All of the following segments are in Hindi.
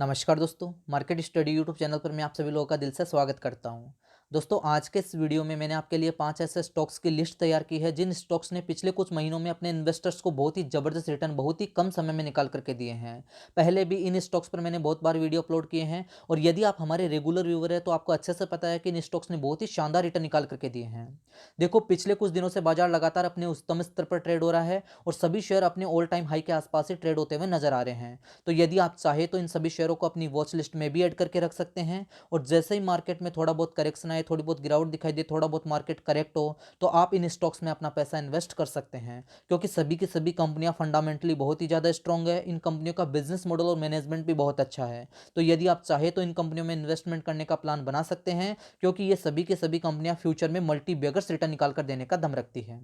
नमस्कार दोस्तों, मार्केट स्टडी यूट्यूब चैनल पर मैं आप सभी लोगों का दिल से स्वागत करता हूं। दोस्तों, आज के इस वीडियो में मैंने आपके लिए 5 ऐसे स्टॉक्स की लिस्ट तैयार की है जिन स्टॉक्स ने पिछले कुछ महीनों में अपने इन्वेस्टर्स को बहुत ही ज़बरदस्त रिटर्न बहुत ही कम समय में निकाल करके दिए हैं। पहले भी इन स्टॉक्स पर मैंने बहुत बार वीडियो अपलोड किए हैं और यदि आप हमारे रेगुलर व्यूअर हैं तो आपको अच्छे से पता है कि इन स्टॉक्स ने बहुत ही शानदार रिटर्न निकाल करके दिए हैं। देखो, पिछले कुछ दिनों से बाजार लगातार अपने उच्चतम स्तर पर ट्रेड हो रहा है और सभी शेयर अपने ऑल टाइम हाई के आसपास ही ट्रेड होते हुए नजर आ रहे हैं। तो यदि आप चाहे तो इन सभी शेयरों को अपनी वॉच लिस्ट में भी ऐड करके रख सकते हैं और जैसे ही मार्केट में थोड़ा बहुत करेक्शन आए, थोड़ी बहुत गिरावट दिखाई दे, थोड़ा बहुत मार्केट करेक्ट हो, तो आप इन स्टॉक्स में अपना पैसा इन्वेस्ट कर सकते हैं, क्योंकि सभी की सभी कंपनियां फंडामेंटली बहुत ही ज़्यादा स्ट्रांग है। इन कंपनियों का बिजनेस मॉडल और मैनेजमेंट भी बहुत अच्छा है। तो यदि आप चाहे तो इन कंपनियों में इन्वेस्टमेंट करने का प्लान बना सकते हैं, क्योंकि ये सभी के सभी कंपनियां फ्यूचर में मल्टी बैगर्स रिटर्न निकाल कर देने का दम रखती है।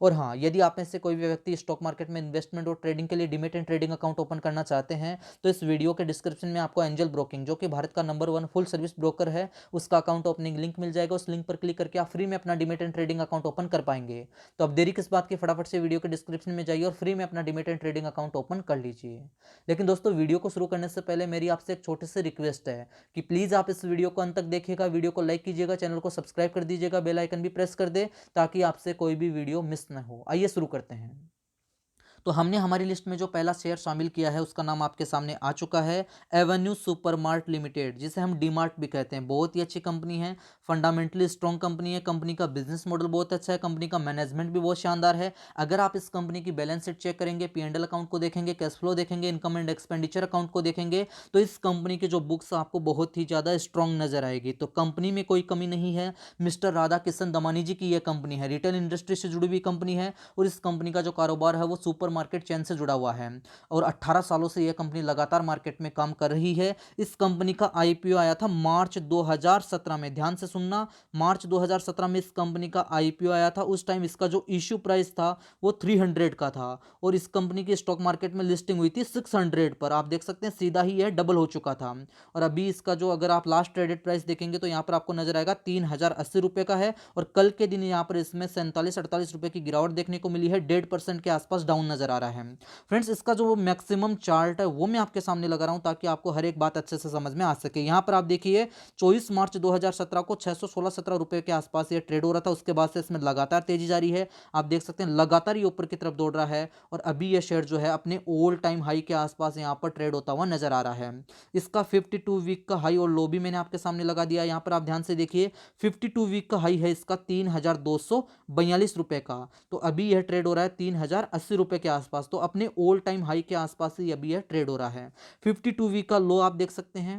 और हाँ, यदि आप में से कोई भी व्यक्ति स्टॉक मार्केट में इन्वेस्टमेंट और ट्रेडिंग के लिए demat and trading account open करना चाहते हैं, तो इस वीडियो के डिस्क्रिप्शन में आपको एंजल ब्रोकिंग, जो कि भारत का नंबर 1 फुल सर्विस ब्रोकर है, उसका अकाउंट ओपनिंग लिंक मिल जाएगा। उस लिंक पर क्लिक करके आप फ्री में अपना demat and trading account open कर पाएंगे। तो अब देरी किस बात की, फटाफट से वीडियो के डिस्क्रिप्शन में जाइए और फ्री में अपना demat and trading account open कर लीजिए। लेकिन दोस्तों, वीडियो को शुरू करने से पहले मेरी आपसे एक छोटी सी रिक्वेस्ट है कि प्लीज़ आप इस वीडियो को अंत तक देखिएगा, वीडियो को लाइक कीजिएगा, चैनल को सब्सक्राइब कर दीजिएगा, बेल आइकन भी प्रेस कर दे ताकि आपसे कोई भी वीडियो मिस न हो। आइए शुरू करते हैं। तो हमने हमारी लिस्ट में जो पहला शेयर शामिल किया है उसका नाम आपके सामने आ चुका है, एवेन्यू सुपरमार्ट लिमिटेड, जिसे हम डीमार्ट भी कहते हैं। बहुत ही अच्छी कंपनी है, फंडामेंटली स्ट्रॉन्ग कंपनी है, कंपनी का बिजनेस मॉडल बहुत अच्छा है, कंपनी का मैनेजमेंट भी बहुत शानदार है। अगर आप इस कंपनी की बैलेंस शीट चेक करेंगे, पी&एल अकाउंट को देखेंगे, कैश फ्लो देखेंगे, इनकम एंड एक्सपेंडिचर अकाउंट को देखेंगे, तो इस कंपनी की जो बुक्स आपको बहुत ही ज़्यादा स्ट्रॉन्ग नजर आएगी। तो कंपनी में कोई कमी नहीं है। मिस्टर राधा किशन दमानी जी की यह कंपनी है, रिटेल इंडस्ट्री से जुड़ी हुई कंपनी है और इस कंपनी का जो कारोबार है वो सुपर मार्केट चेन से जुड़ा हुआ है और 18 सालों से यह कंपनी लगातार मार्केट में काम कर रही है। इस कंपनी का आईपीओ आया था मार्च 2017 में, ध्यान से सुनना, मार्च 2017 में इस कंपनी का आईपीओ आया था। उस टाइम इसका जो इश्यू प्राइस था वो 300 का था और इस कंपनी की स्टॉक मार्केट में लिस्टिंग हुई थी 600 पर। आप देख सकते हैं सीधा ही यह डबल हो चुका था और अभी इसका जो, अगर आप लास्ट ट्रेडेड प्राइस देखेंगे तो यहाँ पर आपको नजर आएगा 3080 रुपये का है और कल के दिन यहाँ पर इसमें 47-48 रुपये की गिरावट देखने को मिली है, 1.5% के आसपास डाउन नजर आ रहा है। फ्रेंड्स, इसका जो मैक्सिमम चार्ट है वो मैं आपके सामने लगा रहा हूं ताकि आपको हर एक बात अच्छे से समझ में आ सके। यहां पर आप देखिए 24 मार्च 2017 को 616-17 रुपए के आसपास ये ट्रेड हो रहा था। उसके बाद से इसमें लगातार तेजी जारी है। आप देख सकते हैं लगातार ये ऊपर की तरफ दौड़ रहा है और अभी ये शेयर जो है अपने ऑल टाइम हाई के आसपास यहाँ पर ट्रेड होता हुआ नजर आ रहा है। इसका 52 वीक का हाई और लो भी मैंने आपके सामने लगा दिया। यहाँ पर आप ध्यान से देखिए, 52 वीक का हाई है इसका 3242 का, तो अभी यह ट्रेड हो रहा है 3080 के आसपास। तो अपने ऑल टाइम हाई के आसपास ही अभी यह ट्रेड हो रहा है। 52 वीक का लो आप देख सकते हैं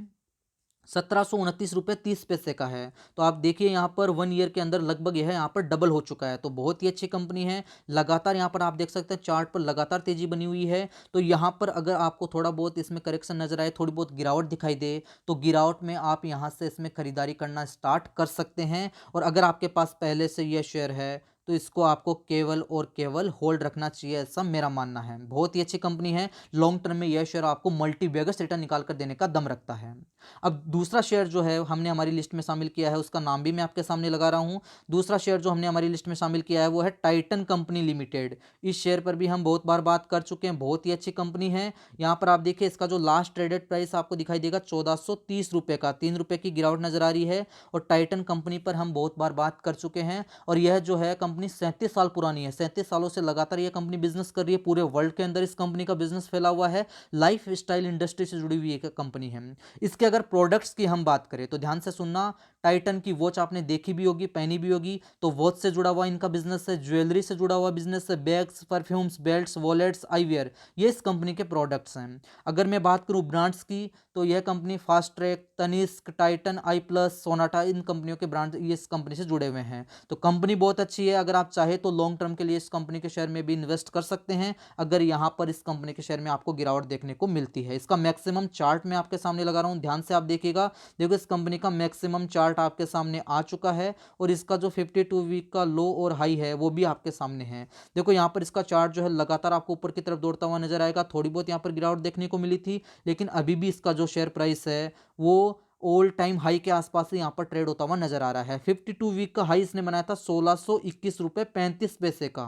1729 रुपये 30 पैसे का है। तो आप देखिए यहाँ पर 1 ईयर के अंदर लगभग यह यहाँ पर डबल हो चुका है। तो बहुत ही अच्छी कंपनी है। लगातार यहाँ पर आप देख सकते हैं चार्ट पर लगातार तेजी बनी हुई है। तो यहाँ पर अगर आपको थोड़ा बहुत इसमें करेक्शन नजर आए, थोड़ी बहुत गिरावट दिखाई दे, तो गिरावट में आप यहाँ से इसमें खरीदारी करना स्टार्ट कर सकते हैं। और अगर आपके पास पहले से यह शेयर है तो इसको आपको केवल और केवल होल्ड रखना चाहिए, ऐसा मेरा मानना है। बहुत ही अच्छी कंपनी है, लॉन्ग टर्म में यह शेयर आपको मल्टी बैगर्स रिटर्न निकाल कर देने का दम रखता है। अब दूसरा शेयर जो है हमने हमारी लिस्ट में शामिल किया है, उसका नाम भी मैं आपके सामने लगा रहा हूं। दूसरा शेयर जो हमने हमारी लिस्ट में शामिल किया है वो है टाइटन कंपनी लिमिटेड। इस शेयर पर भी हम बहुत बार बात कर चुके हैं, बहुत ही अच्छी कंपनी है। यहाँ पर आप देखिए इसका जो लास्ट ट्रेडेड प्राइस आपको दिखाई देगा 1430 रुपये का, 3 रुपये की गिरावट नजर आ रही है। और टाइटन कंपनी पर हम बहुत बार बात कर चुके हैं और यह जो है कंपनी 37 साल पुरानी है। 37 सालों से लगातार यह कंपनी बिजनेस कर रही है। पूरे वर्ल्ड के अंदर इस कंपनी का बिजनेस फैला हुआ है। लाइफ स्टाइल इंडस्ट्री से जुड़ी हुई एक कंपनी है। इसके अगर प्रोडक्ट्स की हम बात करें तो ध्यान से सुनना, टाइटन की वॉच आपने देखी भी होगी, पहनी भी होगी, तो वॉच से जुड़ा हुआ इनका बिजनेस है, ज्वेलरी से जुड़ा हुआ बिजनेस है, bags, perfumes, belts, wallets, eyewear, ये इस कंपनी के प्रोडक्ट्स हैं। अगर मैं बात करूं ब्रांड्स की तो यह company Fastrack, Tanishq, Titan, Eye Plus, Sonata, इन कंपनियों के ब्रांड ये इस कंपनी से जुड़े हुए हैं। तो कंपनी बहुत अच्छी है। अगर आप चाहे तो लॉन्ग टर्म के लिए इस कंपनी के शेयर में भी इन्वेस्ट कर सकते हैं, अगर यहाँ पर इस कंपनी के शेयर में आपको गिरावट देखने को मिलती है। इसका मैक्सिमम चार्ट मैं आपके सामने लगा रहा हूँ, ध्यान से आप देखिएगा। देखो, इस कंपनी का मैक्सिमम चार्ट आपके सामने आ चुका है और इसका जो 52 वीक का लो और हाई है वो भी आपके सामने है। देखो, यहाँ पर इसका चार्ट जो है लगातार आपको ऊपर की तरफ दौड़ता हुआ नजर आएगा। थोड़ी बहुत यहाँ पर गिरावट देखने को मिली थी, लेकिन अभी भी इसका जो शेयर प्राइस है वो ऑल टाइम हाई के आसपास से यहाँ पर ट्रेड होता हुआ नजर आ रहा है। 52 वीक का हाई इसने बनाया था 1621 रुपये 35 पैसे का।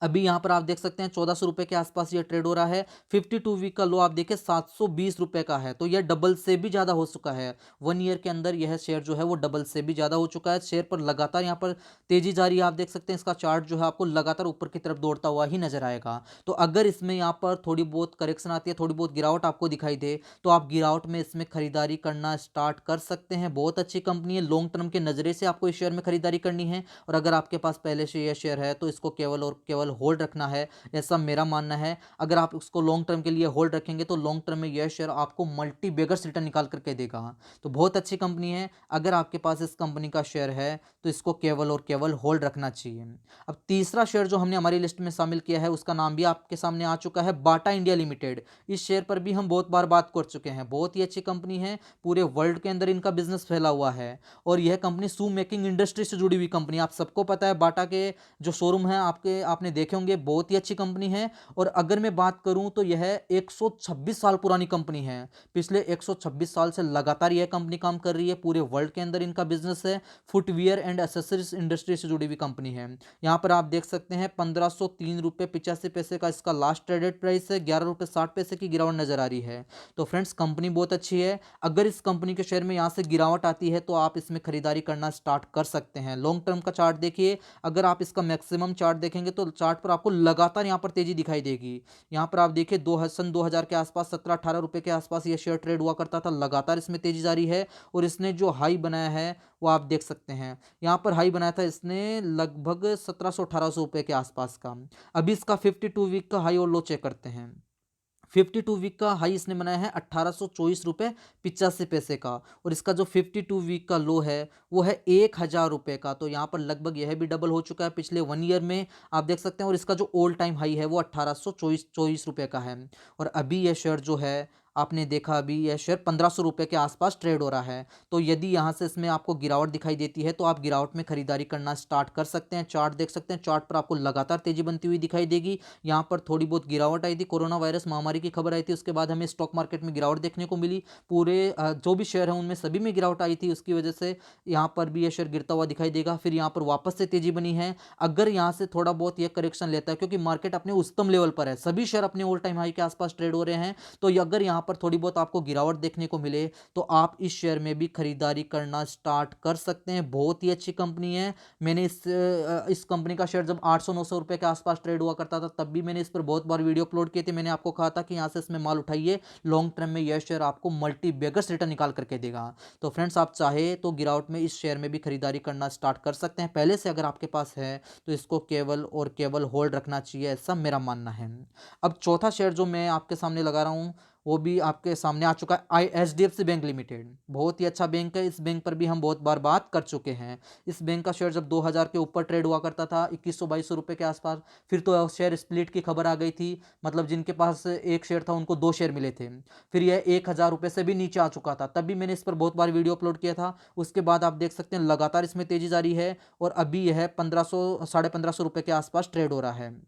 अभी यहाँ पर आप देख सकते हैं 1400 रुपये के आसपास ये ट्रेड हो रहा है। 52 वीक का लो आप देखिए 720 रुपये का है, तो यह डबल से भी ज़्यादा हो चुका है। 1 ईयर के अंदर यह शेयर जो है वो डबल से भी ज़्यादा हो चुका है। शेयर पर लगातार यहाँ पर तेजी जारी है, आप देख सकते हैं इसका चार्ट जो है आपको लगातार ऊपर की तरफ दौड़ता हुआ ही नजर आएगा। तो अगर इसमें यहाँ पर थोड़ी बहुत करेक्शन आती है, थोड़ी बहुत गिरावट आपको दिखाई दे, तो आप गिरावट में इसमें खरीदारी करना स्टार्ट कर सकते हैं। बहुत अच्छी कंपनी है, लॉन्ग टर्म के नज़रे से आपको इस शेयर में खरीदारी करनी है। और अगर आपके पास पहले से यह शेयर है तो इसको केवल और केवल होल्ड रखना है, ऐसा मेरा मानना है। अगर आप उसको लॉन्ग टर्म के लिए होल्ड रखेंगे तो लॉन्ग टर्म में यह शेयर आपको मल्टी बेगर्स रिटर्न निकाल करके देगा। तो बहुत अच्छी कंपनी है, अगर आपके पास इस कंपनी का शेयर है तो इसको केवल और केवल होल्ड रखना चाहिए। अब तीसरा शेयर जो हमने हमारी लिस्ट में शामिल किया है उसका नाम भी आपके सामने आ चुका है, बाटा इंडिया लिमिटेड। इस शेयर पर भी हम बहुत बार बात कर चुके हैं, बहुत ही अच्छी कंपनी है, पूरे वर्ल्ड के अंदर इनका बिजनेस फैला हुआ है। और यह कंपनी शू मेकिंग इंडस्ट्री से जुड़ी हुई कंपनी, आप सबको पता है बाटा के जो शोरूम है आपने देखे होंगे, बहुत ही अच्छी कंपनी है। और अगर मैं बात करूं तो यह 126 साल पुरानी कंपनी है। पिछले 126 साल से लगातार यह कंपनी काम कर रही है, पूरे वर्ल्ड के अंदर इनका बिजनेस है। फुटवियर एंड एसेसरीज इंडस्ट्री से जुड़ी हुई कंपनी है। यहाँ पर आप देख सकते हैं 1503 रुपये 85 पैसे का इसका लास्ट ट्रेडेड प्राइस है, 11 रुपये 60 पैसे की गिरावट नजर आ रही है। तो फ्रेंड्स कंपनी बहुत अच्छी है, अगर इस कंपनी के शेयर में यहाँ से गिरावट आती है तो आप इसमें खरीदारी करना स्टार्ट कर सकते हैं। लॉन्ग टर्म का चार्ट देखिए, अगर आप इसका मैक्सिमम चार्ट देखेंगे तो चार्ट पर आपको लगातार यहाँ पर तेजी दिखाई देगी। यहाँ पर आप देखिए सन 2000 के आसपास 17-18 रुपए के आसपास ये शेयर ट्रेड हुआ करता था, लगातार इसमें तेजी जारी है। और इसने जो हाई बनाया है वो आप देख सकते हैं, यहाँ पर हाई बनाया था इसने लगभग 1700-1800 रुपए के आसपास का। अभी इसका 52 वीक का हाई और लो चेक करते हैं। 52 वीक का हाई इसने बनाया है 1824 रुपये 85 पैसे का, और इसका जो 52 वीक का लो है वो है 1000 रुपये का। तो यहाँ पर लगभग यह भी डबल हो चुका है पिछले 1 ईयर में, आप देख सकते हैं। और इसका जो ऑल टाइम हाई है वो 1824 रुपये का है। और अभी यह शेयर जो है आपने देखा, अभी यह शेयर 1500 रुपये के आसपास ट्रेड हो रहा है। तो यदि यहाँ से इसमें आपको गिरावट दिखाई देती है तो आप गिरावट में खरीदारी करना स्टार्ट कर सकते हैं। चार्ट देख सकते हैं, चार्ट पर आपको लगातार तेजी बनती हुई दिखाई देगी। यहाँ पर थोड़ी बहुत गिरावट आई थी, कोरोना वायरस महामारी की खबर आई थी, उसके बाद हमें स्टॉक मार्केट में गिरावट देखने को मिली। पूरे जो भी शेयर है उनमें सभी में गिरावट आई थी, उसकी वजह से यहाँ पर भी यह शेयर गिरता हुआ दिखाई देगा। फिर यहाँ पर वापस से तेजी बनी है। अगर यहाँ से थोड़ा बहुत यह करेक्शन लेता है, क्योंकि मार्केट अपने उच्चतम लेवल पर है, सभी शेयर अपने ऑल टाइम हाई के आसपास ट्रेड हो रहे हैं, तो अगर यहाँ पर थोड़ी बहुत आपको गिरावट देखने को मिले तो आप इस शेयर में भी खरीदारी करना स्टार्ट कर सकते हैं। बहुत ही अच्छी कंपनी है। मैंने इस कंपनी का शेयर जब 800-900 रुपए के आसपास ट्रेड हुआ करता था तब भी मैंने इस पर बहुत बार वीडियो अपलोड किए थे। मैंने आपको कहा था कि यहाँ से इसमें माल उठाइए, लॉन्ग टर्म में यह शेयर आपको मल्टी बेगर्स रिटर्न निकाल करके देगा। तो फ्रेंड्स आप चाहे तो गिरावट में इस शेयर में भी खरीदारी करना स्टार्ट कर सकते हैं। पहले से अगर आपके पास है तो इसको केवल और केवल होल्ड रखना चाहिए, ऐसा मेरा मानना है। अब चौथा शेयर जो मैं आपके सामने लगा रहा हूँ वो भी आपके सामने आ चुका है, IHDFC बैंक लिमिटेड। बहुत ही अच्छा बैंक है, इस बैंक पर भी हम बहुत बार बात कर चुके हैं। इस बैंक का शेयर जब 2000 के ऊपर ट्रेड हुआ करता था 2100-2200 रुपये के आसपास, फिर तो शेयर स्प्लिट की खबर आ गई थी, मतलब जिनके पास एक शेयर था उनको दो शेयर मिले थे। फिर यह 1000 रुपये से भी नीचे आ चुका था, तब भी मैंने इस पर बहुत बार वीडियो अपलोड किया था। उसके बाद आप देख सकते हैं लगातार इसमें तेजी जारी है, और अभी यह 1500-1550 रुपये के आसपास ट्रेड हो रहा है।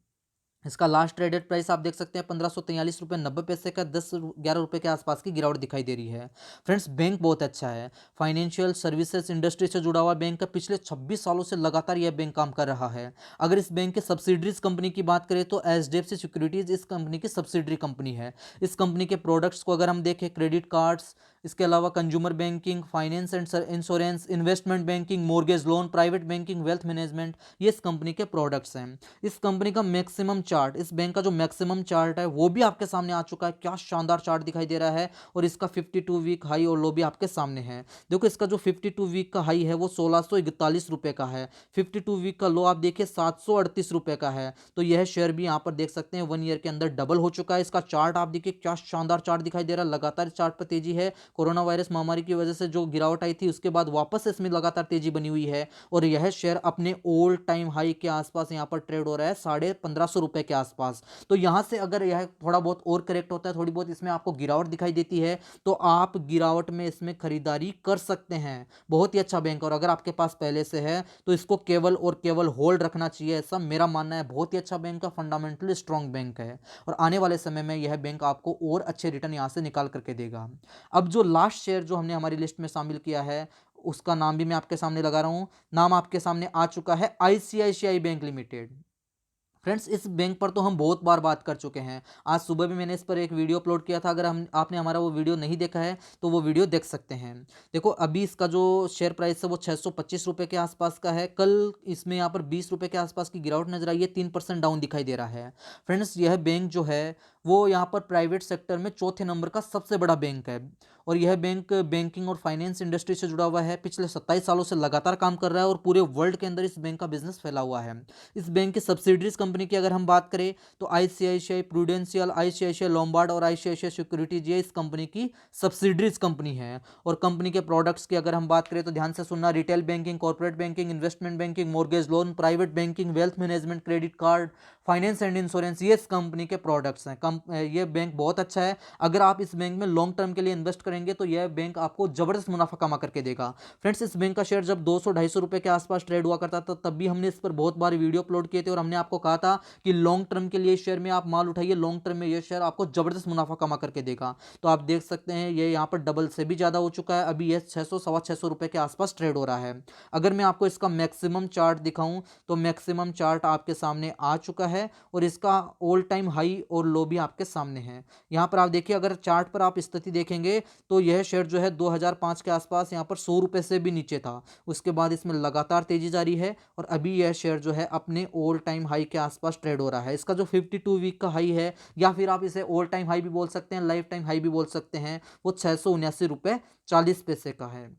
इसका लास्ट ट्रेडेड प्राइस आप देख सकते हैं 1543 रुपये 90 पैसे का, 10-11 रुपये के आसपास की गिरावट दिखाई दे रही है। फ्रेंड्स बैंक बहुत अच्छा है, फाइनेंशियल सर्विसेज इंडस्ट्री से जुड़ा हुआ बैंक है, पिछले 26 सालों से लगातार यह बैंक काम कर रहा है। अगर इस बैंक के सब्सिडरीज कंपनी की बात करें तो HDFC सिक्योरिटीज इस कंपनी की सब्सिडरी कंपनी है। इस कंपनी के प्रोडक्ट्स को अगर हम देखें, क्रेडिट कार्ड्स, इसके अलावा consumer banking, finance and insurance, investment banking, mortgage loan, private banking, wealth management, ये इस कंपनी के प्रोडक्ट्स हैं। इस कंपनी का मैक्सिमम चार्ट, इस बैंक का जो मैक्सिमम चार्ट है वो भी आपके सामने आ चुका है। क्या शानदार चार्ट दिखाई दे रहा है। और इसका 52 वीक हाई और लो भी आपके सामने है। देखो इसका जो 52 वीक का हाई है वो 1641 रुपए का है, 52 वीक का लो आप देखिए 738 रुपए का है। तो यह शेयर भी यहाँ पर देख सकते हैं 1 ईयर के अंदर डबल हो चुका है। इसका चार्ट आप देखिए, क्या शानदार चार्ट दिखाई दे रहा है, लगातार चार्ट पर तेजी है। कोरोना वायरस महामारी की वजह से जो गिरावट आई थी उसके बाद वापस इसमें लगातार तेजी बनी हुई है, और यह शेयर अपने ऑल टाइम हाई के आसपास यहाँ पर ट्रेड हो रहा है 1550 रुपए के आसपास। तो यहाँ से अगर यह थोड़ा बहुत और करेक्ट होता है, थोड़ी बहुत इसमें आपको गिरावट दिखाई देती है, तो आप गिरावट में इसमें खरीदारी कर सकते हैं। बहुत ही अच्छा बैंक, और अगर आपके पास पहले से है तो इसको केवल और केवल होल्ड रखना चाहिए, ऐसा मेरा मानना है। बहुत ही अच्छा बैंक है, फंडामेंटली स्ट्रॉन्ग बैंक है, और आने वाले समय में यह बैंक आपको और अच्छे रिटर्न यहाँ से निकाल करके देगा। अब जो लास्ट शेयर जो हमने हमारी लिस्ट में शामिल किया है उसका नाम भी मैं आपके सामने लगा रहा हूं। नाम आपके सामने आ चुका है, ICICI बैंक लिमिटेड। फ्रेंड्स इस बैंक पर तो हम बहुत बार बात कर चुके हैं। आज सुबह भी मैंने इस पर एक वीडियो अपलोड किया था। अगर हम आपने हमारा वो वीडियो नहीं देखा है तो वो वीडियो देख सकते हैं। देखो अभी इसका जो शेयर प्राइस है वो 625 रुपये के आसपास का है। कल इसमें यहाँ पर 20 रुपये के आसपास की गिरावट नजर आई है, 3% डाउन दिखाई दे रहा है। फ्रेंड्स यह बैंक जो है वो यहाँ पर प्राइवेट सेक्टर में चौथे नंबर का सबसे बड़ा बैंक है। और यह बैंक बैंकिंग और फाइनेंस इंडस्ट्री से जुड़ा हुआ है। पिछले 27 सालों से लगातार काम कर रहा है और पूरे वर्ल्ड के अंदर इस बैंक का बिजनेस फैला हुआ है। इस बैंक की सब्सिडरीज कंपनी की अगर हम बात करें तो आईसीआईसीआई प्रूडेंशियल, आईसीआईसीआई लोम्बार्ड और आईसीआईसीआई सिक्योरिटीज ये इस कंपनी की सब्सिडरीज कंपनी है। और कंपनी के प्रोडक्ट्स की अगर हम बात करें तो ध्यान से सुनना, retail banking, corporate banking, investment banking, mortgage loan, private banking, wealth management, credit card, finance and insurance, ये इस कंपनी के प्रोडक्ट्स हैं। ये बैंक बहुत अच्छा है। अगर आप इस बैंक में लॉन्ग टर्म के लिए इन्वेस्ट करेंगे तो यह बैंक आपको जबरदस्त मुनाफा कमा करके देगा। फ्रेंड्स इस बैंक का शेयर जब 200-250 रुपए के आसपास ट्रेड हुआ करता था तब भी हमने इस पर बहुत बार वीडियो अपलोड किए थे और हमने आपको कहा था कि लॉन्ग टर्म के लिए शेयर में आप माल उठाइए, लॉन्ग टर्म में यह शेयर आपको जबरदस्त मुनाफा कमा करके देगा। तो आप देख सकते हैं ये यहाँ पर डबल से भी ज्यादा हो चुका है। अभी यह 600-625 रुपए के आसपास ट्रेड हो रहा है। अगर मैं आपको इसका मैक्सिमम चार्ट दिखाऊं तो मैक्सिमम चार्ट आपके सामने आ चुका है और इसका ऑल टाइम हाई और लो भी आपके सामने है। यहाँ पर आप देखिए, अगर चार्ट पर आप स्थिति देखेंगे तो यह शेयर जो है 2005 के आसपास यहाँ पर 100 रुपए से भी नीचे था। उसके बाद इसमें लगातार तेजी जारी है और अभी यह शेयर जो है अपने ऑल टाइम हाई के आसपास ट्रेड हो रहा है। इसका जो 52 वीक का हाई है, या फिर आप इसे ऑल टाइम हाई भी बोल सकते हैं, लाइफ टाइम हाई भी बोल सकते हैं, वो 679 रुपये 40 पैसे का है।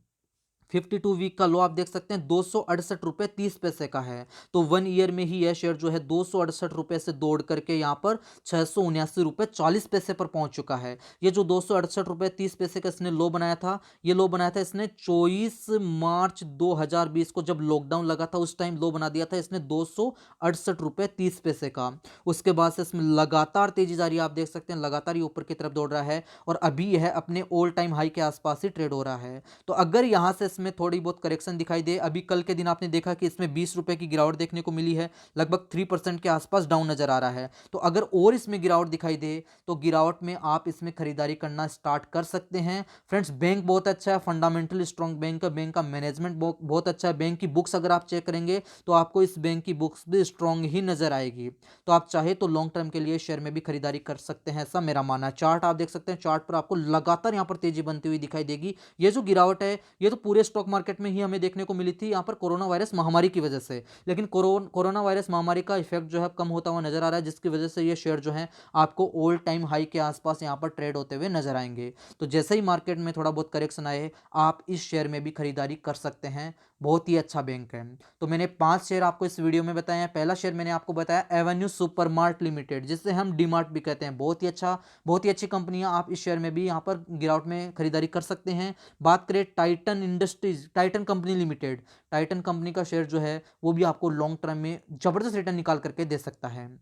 52 वीक का लो आप देख सकते हैं 268 रुपये 30 पैसे का है। तो 1 ईयर में ही यह शेयर जो है 268 रुपये से दौड़ करके यहाँ पर 679 रुपये 40 पैसे पर पहुंच चुका है। ये जो 268 रुपये 30 पैसे का इसने लो बनाया था, ये लो बनाया था इसने 24 मार्च 2020 को, जब लॉकडाउन लगा था उस टाइम लो बना दिया था इसने 268 रुपये 30 पैसे का। उसके बाद से इसमें लगातार तेजी जारी, आप देख सकते हैं लगातार ये ऊपर की तरफ दौड़ रहा है और अभी यह अपने ऑल टाइम हाई के आसपास ही ट्रेड हो रहा है। तो अगर यहां से इसमें थोड़ी बहुत करेक्शन दिखाई दे, अभी कल के दिन आपने देखा कि इसमें 20 रुपए की गिरावट देखने को मिली है, लगभग 3% के आसपास डाउन नजर आ रहा है। तो अगर और इसमें गिरावट दिखाई दे तो गिरावट में आप इसमें खरीदारी करना स्टार्ट कर सकते हैं। फ्रेंड्स बैंक बहुत अच्छा है, फंडामेंटल स्ट्रॉन्ग बैंक है, बैंक का मैनेजमेंट बहुत अच्छा है। बैंक की बुक्स अगर आप चेक करेंगे तो आपको इस बैंक की बुक्स भी स्ट्रॉन्ग ही नजर आएगी। तो आप चाहे तो लॉन्ग टर्म के लिए शेयर में भी खरीदारी कर सकते हैं, ऐसा मेरा मानना है। चार्ट आप देख सकते हैं, चार्ट पर आपको लगातार यहाँ पर तेजी बनती हुई दिखाई देगी। ये जो गिरावट है ये तो पूरे स्टॉक मार्केट में ही हमें देखने को मिली थी यहाँ पर कोरोना वायरस महामारी की वजह से। लेकिन कोरोना वायरस महामारी का इफेक्ट जो है कम होता हुआ नजर आ रहा है, जिसकी वजह से ये शेयर जो है आपको ऑल टाइम हाई के आसपास यहाँ पर ट्रेड होते हुए नजर आएंगे। तो जैसे ही मार्केट में थोड़ा बहुत करेक्शन आए आप इस शेयर में भी खरीदारी कर सकते हैं। बहुत ही अच्छा बैंक है। तो मैंने 5 शेयर आपको इस वीडियो में बताए हैं। पहला शेयर मैंने आपको बताया एवेन्यू सुपरमार्ट लिमिटेड, जिसे हम डीमार्ट भी कहते हैं। बहुत ही अच्छा, बहुत ही अच्छी कंपनी है। आप इस शेयर में भी यहाँ पर गिरावट में खरीदारी कर सकते हैं। बात करें Titan industries, Titan company limited, Titan company का शेयर जो है वो भी आपको लॉन्ग टर्म में जबरदस्त रिटर्न निकाल करके दे सकता है।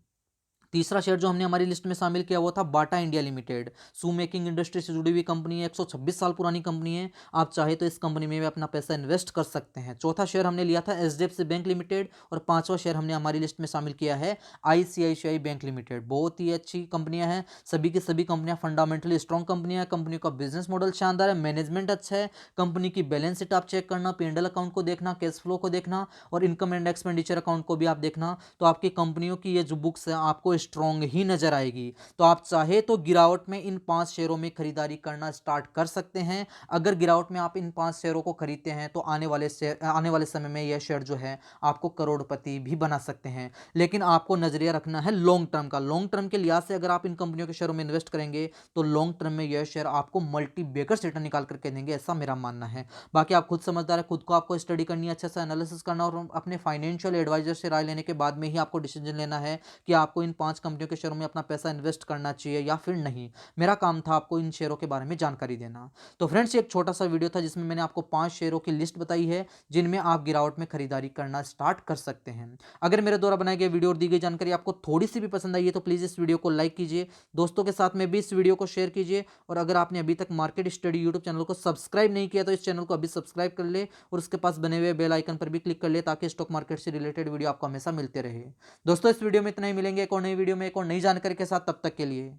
तीसरा शेयर जो हमने हमारी लिस्ट में शामिल किया वो था बाटा इंडिया लिमिटेड। शू मेकिंग इंडस्ट्री से जुड़ी हुई कंपनी है, 126 साल पुरानी कंपनी है। आप चाहे तो इस कंपनी में भी अपना पैसा इन्वेस्ट कर सकते हैं। चौथा शेयर हमने लिया था एचडीएफसी बैंक लिमिटेड और पांचवा शेयर हमने हमारी लिस्ट में शामिल किया है आईसीआईसीआई बैंक लिमिटेड। बहुत ही अच्छी कंपनियां हैं, सभी की सभी कंपनियां फंडामेंटली स्ट्रॉन्ग कंपनियां हैं। कंपनी का बिजनेस मॉडल शानदार है, मैनेजमेंट अच्छा है। कंपनी की बैलेंस शीट आप चेक करना, P&L अकाउंट को देखना, कैश फ्लो को देखना और इनकम एंड एक्सपेंडिचर अकाउंट को भी आप देखना, तो आपकी कंपनियों की ये जो बुक्स है आपको स्ट्रॉन्ग ही नजर आएगी। तो आप चाहे तो गिरावट में इन 5 शेयरों में खरीदारी करना स्टार्ट कर सकते हैं। अगर गिरावट में आप इन 5 शेयरों को खरीदते हैं तो आने वाले समय में यह शेयर जो है आपको करोड़पति भी बना सकते हैं। लेकिन आपको नजरिया रखना है लॉन्ग टर्म का। लॉन्ग टर्म के लिहाज से अगर आप इन कंपनियों के शेयरों में इन्वेस्ट करेंगे तो लॉन्ग टर्म में यह शेयर आपको मल्टी बेगर्स रिटर्न निकाल करके देंगे, ऐसा मेरा मानना है। बाकी आप खुद समझदार है, खुद को आपको स्टडी करनी है, अच्छे से एनालिसिस करना और अपने फाइनेंशियल एडवाइजर से राय लेने के बाद में ही आपको डिसीजन लेना है कि आपको इन 5 कंपनियों के शेयरों में अपना पैसा इन्वेस्ट करना चाहिए या फिर नहीं। मेरा काम था आपको इन शेयरों के बारे में जानकारी देना। तो फ्रेंड्स, एक छोटा सा वीडियो था जिसमें मैंने आपको 5 शेयरों की लिस्ट बताई है जिनमें आप गिरावट में खरीदारी करना स्टार्ट कर सकते हैं। अगर मेरे द्वारा बनाए गए वीडियो और दी गई जानकारी आपको थोड़ी सी भी पसंद आई है तो प्लीज इस वीडियो को लाइक कीजिए, दोस्तों के साथ में भी इस वीडियो को शेयर कीजिए और अगर आपने अभी तक मार्केट स्टडी यूट्यूब चैनल को सब्सक्राइब नहीं किया तो इस चैनल को अभी सब्सक्राइब कर ले और उसके पास बने हुए बेल आइकन पर भी क्लिक कर ले ताकि स्टॉक मार्केट से रिलेटेड वीडियो आपको हमेशा मिलते रहे। दोस्तों, इस वीडियो में इतना ही, मिलेंगे एक और नई वीडियो में एक और नई जानकारी के साथ। तब तक के लिए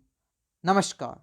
नमस्कार।